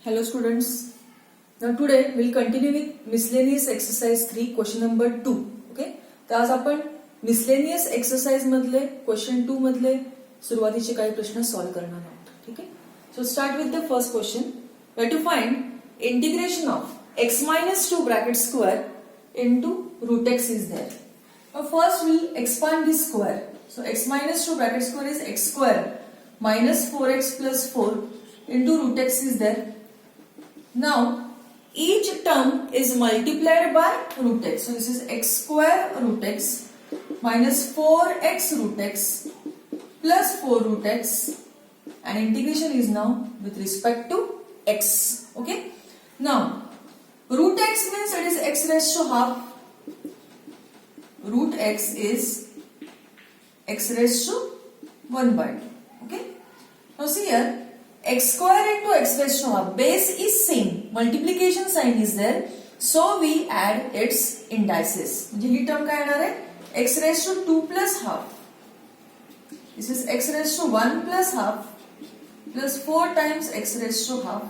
Hello students. Now today we'll continue with miscellaneous exercise 3 question number 2. Okay. तर आज आपण miscellaneous exercise मधले question 2 मधले सुरुवातीचे काही प्रश्न सॉल्व करणार आहोत. ठीक आहे. So start with the first question. We have to find integration of x minus 2 bracket square into root x is there. Now first we'll expand this square. So x minus 2 bracket square is x square minus 4x plus 4 into root x is there. Now each term is multiplied by root x. So this is x square root x minus 4x root x plus 4 root x, and integration is now with respect to x. Okay. Now root x means it is x raised to half. Root x is x raised to 1 by 2. Okay. Now see here, x square into x raised to half, base is same, multiplication sign is there, so we add its indices. म्हणजे ही term काय येणार आहे, x raised to 2 plus half, this is x raised to 1 plus half plus 4 times x raised to half,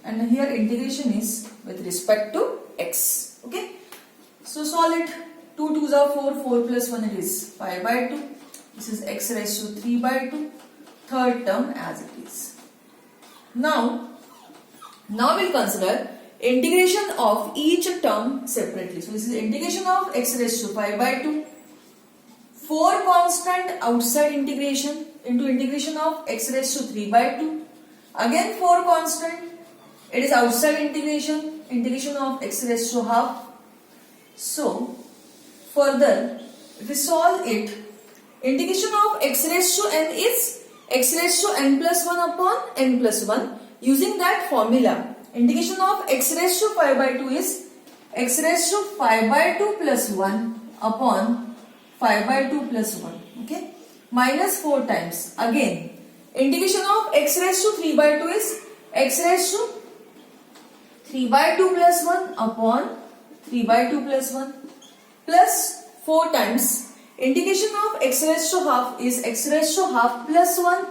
and here integration is with respect to x. Okay, so solve it. 2 2s are 4, 4 plus 1 it is 5 by 2, this is x raised to 3 by 2, third term as it is. Now we'll consider integration of each term separately. So this is integration of x raised to 5 by 2. 4 constant outside integration into integration of x raised to 3 by 2. Again 4 constant. It is outside integration. Integration of x raised to half. So further, if we solve it, integration of x raised to n is x raised to n plus 1 upon n plus 1. Using that formula, integration of x raised to 5 by 2 is x raised to 5 by 2 plus 1 upon 5 by 2 plus 1. Okay, minus 4 times. Again, integration of x raised to 3 by 2 is x raised to 3 by 2 plus 1 upon 3 by 2 plus 1 plus 4 times. Integration of x raised to half is x raised to half plus 1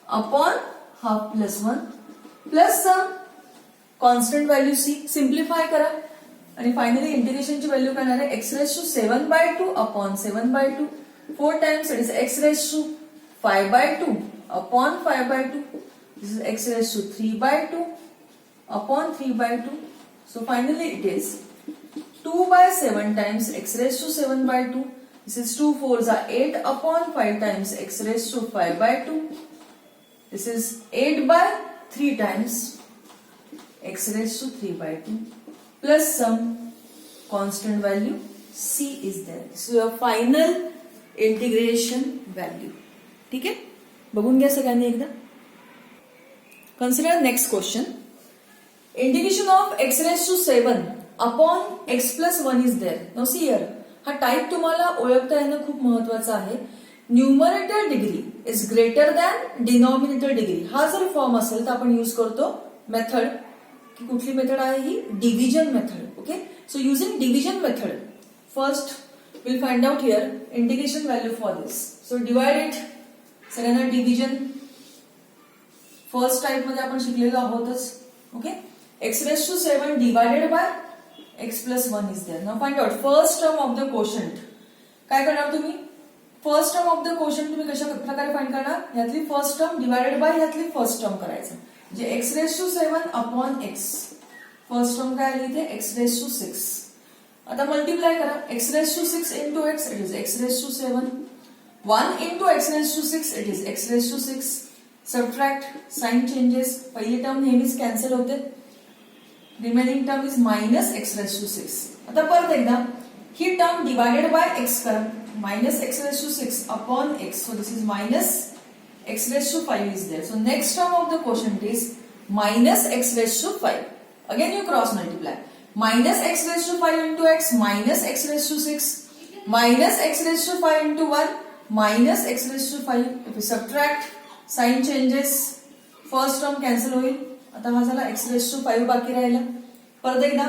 upon half plus 1 plus some constant value c. Simplify करा आणि finally integration ची value काय येणार आहे, x raised to 7 by 2 upon 7 by 2. 4 times it is x raised to 5 by 2 upon 5 by 2. This is x raised to 3 by 2 upon 3 by 2. So finally it is 2 by 7 times x raised to 7 by 2. This is 2 4s are 8 upon 5 times x raised to 5 by 2. This is 8 by 3 times x raised to 3 by 2 plus some constant value c is there. So your final integration value. ठीक है, बघून घ्या सगळ्यांनी एकदा. Consider next question. Integration of x raised to 7 upon x plus 1 is there. Now see here, हा type तुम्हाला ओळखता येणं खूप महत्वाचं आहे. Numerator degree is greater than denominator degree. हा जर फॉर्म असेल तर आपण यूज करतो मेथड. कुठली मेथड आहे ही, division method. Okay, so using division method first will find out here integration value for this. So divide it. सगळ्यांना डिव्हिजन फर्स्ट टाइप मध्ये आपण शिकलेलो आहोतच. Okay, x raise to 7 divided by x plus 1 is there. Now find out first term of the quotient. काय करणार तुम्ही, first term of the quotient तुम्ही कशा प्रकारे फाइंड करणार, यातली फर्स्ट टर्म डिवायडेड बाय यातली फर्स्ट टर्म करायचं. म्हणजे x raise to 7 upon x, first term काय आली इथे x रेज टू 6. आता मल्टिप्लाय करा, x raise to 6 into x it is x raise to 7. 1 into x raise to 6 it is x raise to 6. Subtract, sign changes, पहिली term नेहमीच cancel होते. Remaining term is minus x raise to 6. आता परत एकदा ही term divided by x करा, minus x raise to 6 upon x. So this is minus x raised to 5 is there. So next term of the quotient is minus x raised to 5. Again you cross multiply. Minus x raised to 5 into x minus x raised to 6 minus x raised to 5 into 1 minus x raised to 5. If we subtract, sign changes, first term cancel होईल. आता हा झाला x raised to 5 बाकी राहिला. परत एकदा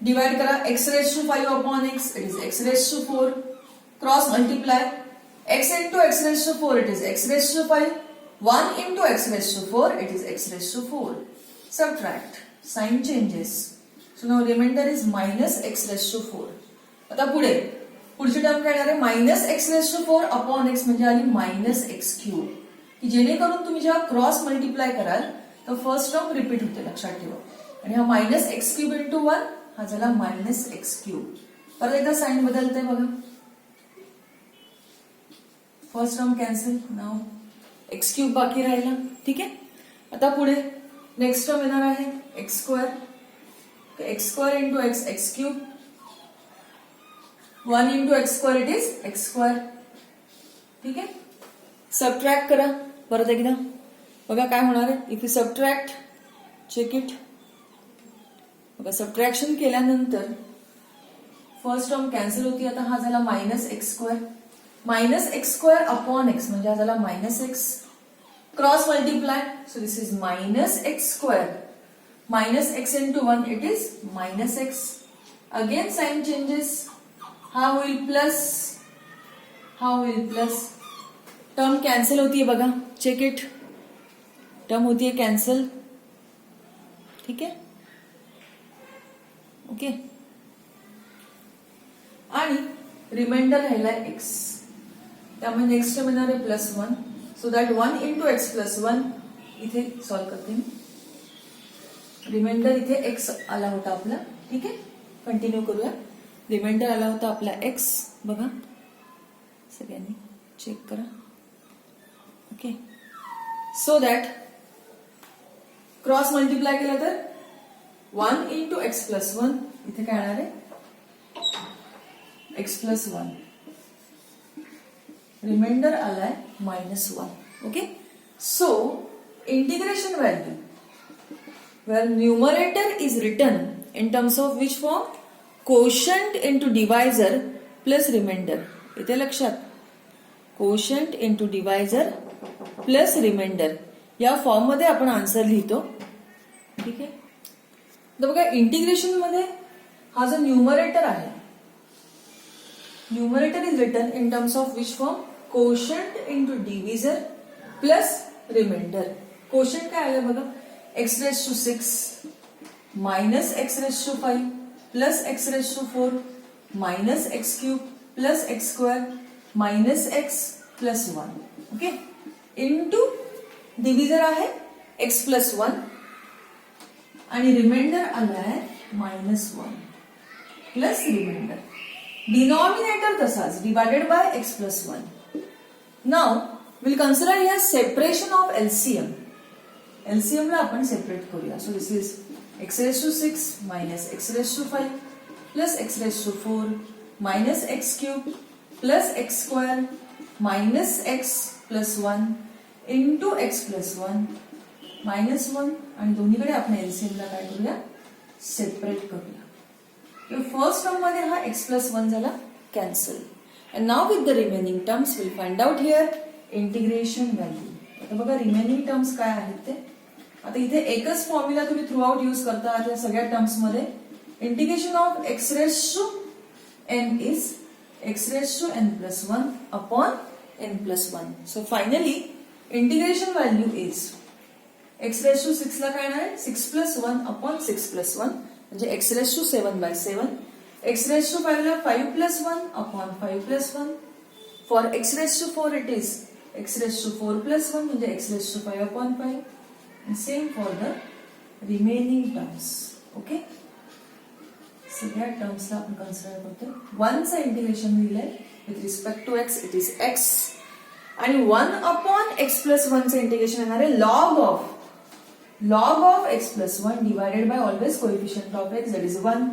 divide करा, x raised to 5 upon x it is x raised to 4. Cross multiply, x into x raised to 4 it is x raised to 5. 1 into x raised to 4 it is x raised to 4. subtract, sign changes. So now remainder is minus x raised to 4. आता पुढची term काय येणार आहे minus x raise to 4 upon x म्हणजे आली minus x cube, की जेणेकरून तुम्ही जेव्हा क्रॉस मल्टिप्लाय कराल तर फर्स्ट टर्म रिपीट होते, लक्षात ठेवा. आणि हा मायनस एक्स क्यूब इंटू 1 हा झाला मायनस एक्स क्यूब. परत एकदा साइन बदलते बघा. फर्स्ट टर्म कॅन्सल, नाव एक्स क्यूब बाकी राहिला. ठीक आहे. आता पुढे नेक्स्ट टर्म येणार आहे x square. X square into x x cube, 1 into x square it is x square. ठीक आहे. सबट्रॅक्ट करा परत एकदा, बघा काय होणार आहे. If you subtract, check it. बघा सबट्रॅक्शन केल्यानंतर फर्स्ट टर्म कॅन्सल होती. आता हा झाला minus x square. Minus x square upon x म्हणजे हा झाला minus x. Cross multiply, so this is minus x square. Minus x into 1 it is minus x. Again sign changes, हा होईल plus, हा होईल प्लस. टर्म कॅन्सल होतीये बघा, check it. Term होतीये कॅन्सल. ठीक आहे. ओके. आणि रिमाइंडर राहिलाय एक्स, त्यामुळे नेक्स्ट टर्म येणार आहे plus 1. So that 1 into x plus 1 इथे सॉल्व्ह करते मी. रिमाइंडर इथे एक्स आला होता आपला. ठीक आहे. कंटिन्यू करूया. रिमाइंडर आला होता आपला एक्स, बघा सगळ्यांनी चेक करा. Okay. So that cross multiply केला तर 1 इंटू एक्स प्लस 1 इथे काय येणार आहे एक्स प्लस 1. रिमाइंडर आलाय minus 1. Okay. So integration value where numerator is written in terms of which form? Quotient into divisor plus remainder. इथे लक्षात, quotient into divisor plus remainder या फॉर्म मध्ये आपण आन्सर लिहितो. ठीक आहे. तर बघा इंटिग्रेशन मध्ये हा जो न्यूमरेटर आहे, numerator is written in terms of which form? quotient into divisor plus remainder. quotient काय आलं बघा, x raised to 6 minus x raised to 5 plus x raised to 4 minus x cube plus x square minus x plus 1. ओके. Into divisor आहे x plus 1 आणि remainder आला आहे -1 plus remainder. Denominator तसाच divided by x plus 1. Now will consider here separation of LCM. LCM ला आपण separate करूया. So this is x raised to 6 minus x raised to 5 plus x raised to 4 minus x cube plus x square minus x plus 1 into x plus 1 minus 1 आणि दोन्हीकडे आपण LCM ला काय करूया separate करूया. फर्स्ट टर्म मध्ये हा x plus 1 झाला cancel. And now with the remaining terms we'll find out here integration value. आता बघा रिमेनिंग टर्म्स काय आहेत ते. आता इथे एकच फॉर्म्युला तुम्ही थ्रू आउट यूज करता या सगळ्या टर्म्स मध्ये. Integration of x raised to n is x raised to n plus 1 upon n plus 1. So finally integration value is x raised to 6 ला काय येणार आहे 6 plus 1 upon 6 plus 1 म्हणजे x raised to 7 by 7. x raised to 5 ला 5 plus 1 upon 5 plus 1. For x raised to 4 it is x raised to 4 plus 1 म्हणजे x raised to 5 upon 5. And same for the remaining terms. Okay. सगळ्या terms ला आपण consider करतो. 1 चं integration लिहिलंय with respect to x it is x आणि 1 upon x plus 1 चं integration येणार आहे log of x plus 1 divided by always coefficient of x that is 1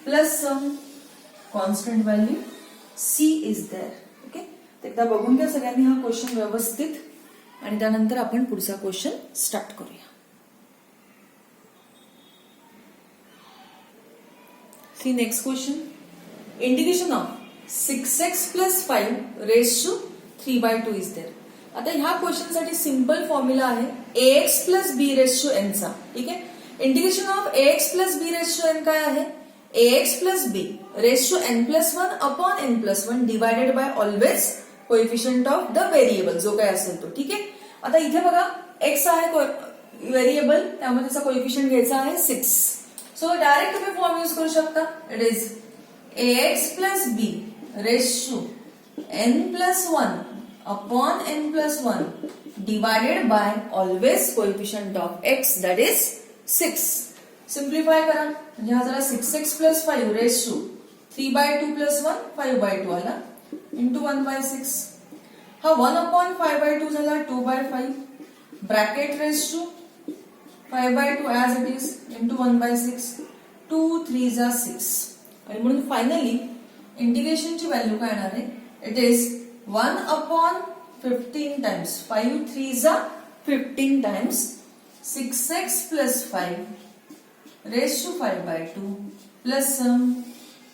plus some constant value c is there. Okay. एकदा बघून घ्या सगळ्यांनी हा question व्यवस्थित आणि त्यानंतर आपण पुढचा क्वेश्चन स्टार्ट करूया. See next question. Integration of 6x plus 5 raised to 3 by 2 is there. आता ह्या क्वेश्चन साठी सिंपल फॉर्म्युला आहे ax plus b raised to n चा. ठीक आहे. Integration of ax plus b raised to n काय आहे ax plus b raised to n plus 1 upon n plus 1 divided by always coefficient of the variable जो काय असेल तो. ठीक आहे. आता इथे बघा x आहे व्हेरिएबल, त्यामुळे त्याचा कोएफिशियंट घ्यायचा आहे 6. सो डायरेक्ट तुम्ही फॉर्म यूज करू शकता. It is ax plus b raise to n+1 upon n+1 divided by always coefficient of x that is 6. Simplify करा म्हणजे हा झाला 6x plus 5 raise to 3/2 plus 1 5/2 आला इंटू 1/6. हा 1 अपॉन 5/2 झाला 2/5 bracket raise to 5/2 as it is into 1/6 2 3 जा 6. आणि म्हणून फायनली इंटिग्रेशनची व्हॅल्यू काय येणार आहे? इट इज 1 अपॉन 15 टाइम्स 5 3 जा 15 times 6x plus 5 raise to 5/2 plus some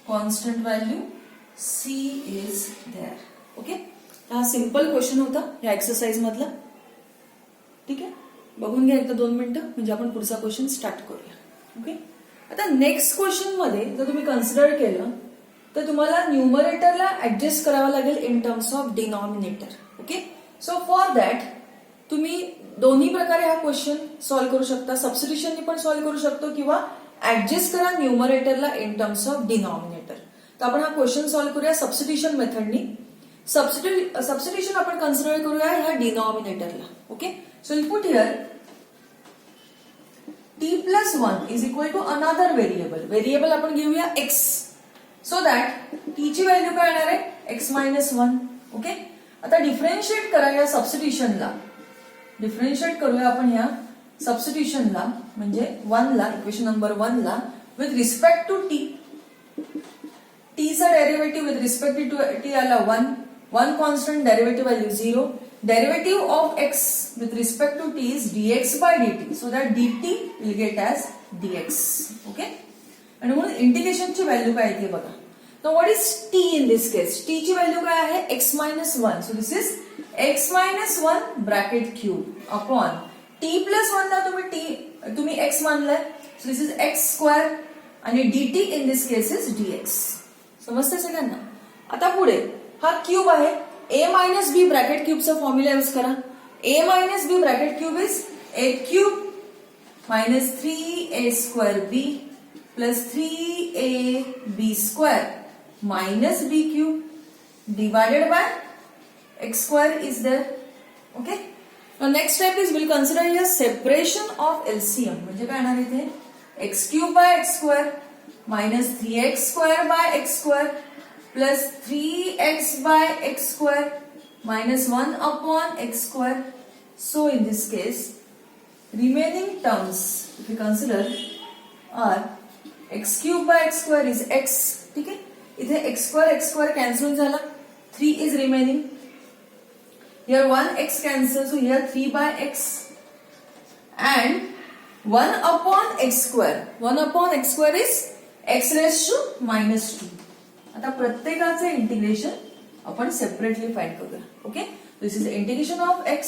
constant value c is there. Okay, हा सिंपल क्वेश्चन होता या एक्सरसाइज मधला. ठीक आहे, बघून घ्या एकदा 2 मिनिटं म्हणजे आपण पुढचा क्वेश्चन स्टार्ट करूया. ओके, आता नेक्स्ट क्वेश्चन मध्ये जर तुम्ही कन्सिडर केलं तर तुम्हाला न्यूमरेटरला ऍडजस्ट करावं लागेल in terms of denominator. Okay, so for that तुम्ही दोन्ही प्रकारे हा क्वेश्चन सॉल्व्ह करू शकता. सबस्टिट्यूशनने पण सॉल्व्ह करू शकतो किंवा ऍडजस्ट करा न्यूमरेटरला इन टर्म्स ऑफ डिनॉमिनेटर. तर आपण हा क्वेश्चन सॉल्व्ह करूया सबस्टिट्यूशन मेथडनी. सबस्टिट्यूशन आपण कन्सिडर करूया ह्या डिनॉमिनेटरला. Okay, so will put here t+1 is equal to another variable. Variable आपण घेऊया x, सो दॅट t ची व्हॅल्यू काय येणार आहे x-1. ओके, आता डिफरेन्शिएट करा या सबस्टिट्यूशनला. डिफरेन्शिएट करूया आपण ह्या सबस्टिट्यूशनला म्हणजे 1 ला, इक्वेशन नंबर 1 ला with respect to t. t चा derivative with respect to t आला 1 constant, derivative value 0. Derivative of x with respect to t is dx by dt, so that dt will get as dx. Okay, आणि म्हणून इंटिग्रेशनची value काय येते बघा. Now what is t in this case? t ची value काय आहे x-1. So this is x-1 bracket cube upon t+1 ला तुम्ही x मानलाय, so this is x square आणि dt in this case is dx. समजते सगळ्यांना? आता पुढे हा क्यूब आहे, a मायनस बी ब्रॅकेट क्यूबचा फॉर्म्युला यूज करा. a minus B bracket cube is a cube minus 3a² plus 3ab square minus b cube divided by x² is there. Okay, next step is will consider here separation of LCM. म्हणजे काय येणार इथे x³ by x² minus 3x² by x² plus 3x by x² minus 1 upon x². So in this case, remaining terms if you consider are x³ by x² is x. ठीक है, इथे x² cancel झाला, 3 is remaining. Here 1x cancel, so here 3 by x and 1 upon x². 1 upon x² is x raised to minus 2. आता प्रत्येकाचे integration आपण separately find करूया. Okay, this is integration of x.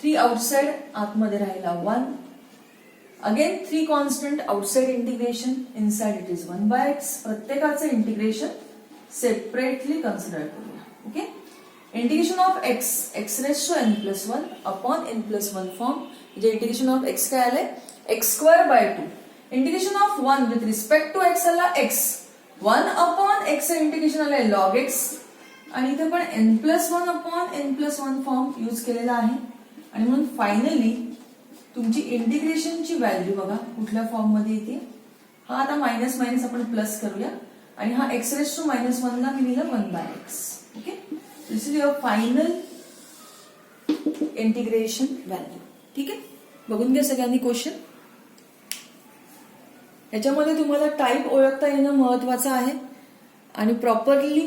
3 outside, आतमध्ये राहिला 1. Again 3 constant outside integration, inside it is 1/x. प्रत्येकाचे integration separately consider करूया. Okay, integration of x raise to n+1 upon n+1 form. म्हणजे integration of x काय आलंय x²/2. Integration of 1 with respect to x आला x. 1 upon x integration आलंय log x आणि इथे पण n+1 upon n+1 form use केलेला आहे. आणि म्हणून फायनली तुमची इंटिग्रेशनची व्हॅल्यू बघा कुठल्या फॉर्म मध्ये येते. हा आता मायनस मायनस आपण प्लस करूया आणि हा x⁻⁻1 ला मी लिहिलं 1/x. Okay, this is your final integration value. ठीक आहे, बघून घ्या सगळ्यांनी क्वेश्चन. याच्यामध्ये तुम्हाला टाईप ओळखता येणं महत्वाचं आहे आणि प्रॉपरली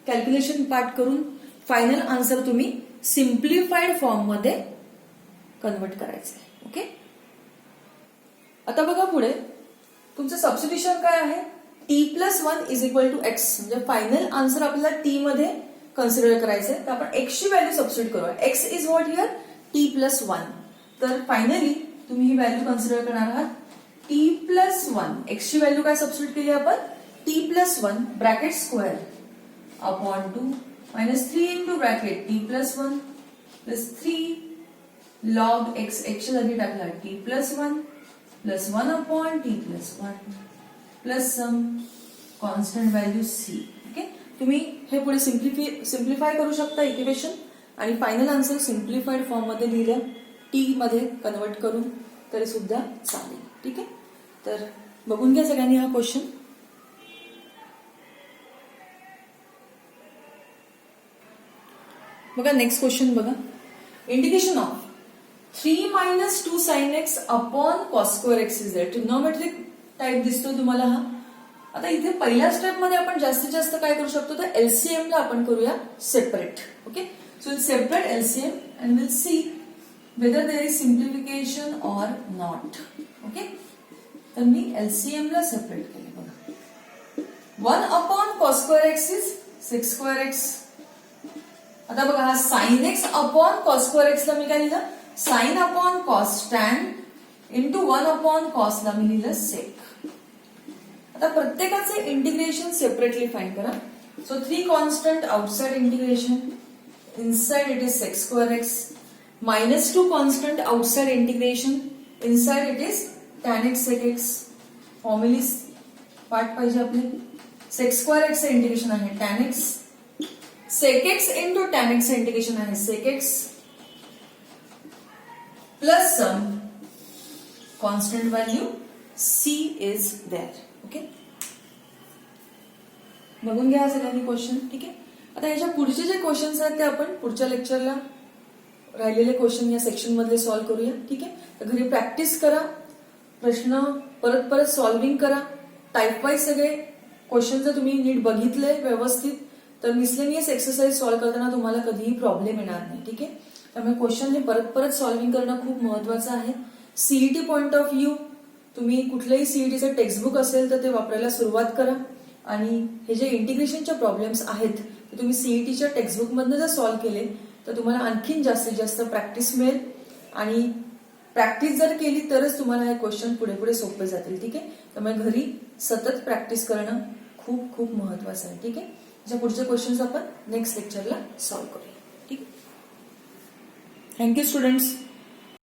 कॅल्क्युलेशन पार्ट करून फायनल आन्सर तुम्ही सिम्प्लिफाईड फॉर्म मध्ये कन्वर्ट करायचं आहे. ओके, आता बघा पुढे तुमचं सबस्टिट्यूशन काय आहे t+1 is equal to x. म्हणजे फायनल आन्सर आपल्याला t मध्ये कन्सिडर करायचंय. तर आपण x ची व्हॅल्यू सबस्टिट्यूट करूया. x is what here t+1. तर फायनली तुम्ही ही व्हॅल्यू कन्सिडर करणार आहात t+1. x ची व्हॅल्यू काय सबस्टिट्यूट केली आपण t+1 bracket square upon 2 minus 3 into bracket t+1 plus 3 log x च्या जागी टाकला T plus 1 plus 1 upon T plus 1 plus some constant value C. Okay, तुम्ही हे पुढे सिम्प्लिफाय करू शकता इक्वेशन आणि फायनल आन्सर सिम्प्लिफाईड फॉर्म मध्ये लिहिलं टी मध्ये कन्वर्ट करून तरी सुद्धा चालेल. ठीक आहे, तर बघून घ्या सगळ्यांनी हा क्वेश्चन. बघा नेक्स्ट क्वेश्चन बघा. Integration of 3 minus 2 sin x अपॉन cos square x is there. Trigonometric type दिसतो तुम्हाला हा. आता इथे पहिल्या स्टेप मध्ये आपण जास्तीत जास्त काय करू शकतो तर एलसीएम ला आपण करूया separate. Okay, so will separate LCM and will see whether there is simplification or not. Okay, तर मी एलसीएम ला सेपरेट केले बघा. 1 अपॉन cos square x इज 6 square x. आता बघा हा sine x upon cos square x ला मी काय लिहिलं sine upon cos tan into 1 upon cos ला मी लिहिलं सेक. आता प्रत्येकाचे इंटिग्रेशन सेपरेटली फाइंड करा. So 3 constant outside integration inside it is sec square x minus 2 constant outside integration inside it is tan x sec x. Formulae part पाहिजे आपले. Sec square x integration आहे tan x sec x into tan x integration आहे sec x plus some constant value c is there. Okay, बघून घ्या सगळ्यांनी question. ठीक आहे, आता ह्याच्या पुढचे जे क्वेश्चन्स आहेत ते आपण पुढच्या लेक्चरला राहिलेले क्वेश्चन या सेक्शन मधले सॉल्व्ह करूया. ठीक आहे, तर घरी प्रॅक्टिस करा, प्रश्न परत परत सॉल्व्हिंग करा. टाईप वाईज सगळे क्वेश्चन जर तुम्ही नीट बघितले व्यवस्थित तर मिसलेनियस एक्सरसाइज सॉल्व्ह करताना तुम्हाला कधीही प्रॉब्लेम येणार नाही. ठीक आहे, त्यामुळे क्वेश्चन हे परत परत सॉल्व्हिंग करणं खूप महत्वाचं आहे. सीईटी पॉइंट ऑफ व्ह्यू तुम्ही कुठलंही सीईटीचं टेक्स्टबुक असेल तर ते वापरायला सुरुवात करा आणि हे जे इंटिग्रेशनचे प्रॉब्लेम्स आहेत ते तुम्ही सीईटीच्या टेक्स्टबुक मधनं जर सॉल्व्ह केले तर तुम्हाला आणखीन जास्तीत जास्त प्रॅक्टिस मिळेल आणि प्रॅक्टिस जर केली तरच तुम्हाला हे क्वेश्चन पुढे पुढे सोपे जातील. ठीक आहे, त्यामुळे घरी सतत प्रॅक्टिस करणं खूप खूप महत्वाचं आहे. ठीक आहे, ज्या पुढचे क्वेश्चन्स आपण नेक्स्ट लेक्चरला सॉल्व्ह करूया. ठीक आहे, थँक्यू स्टुडंट्स.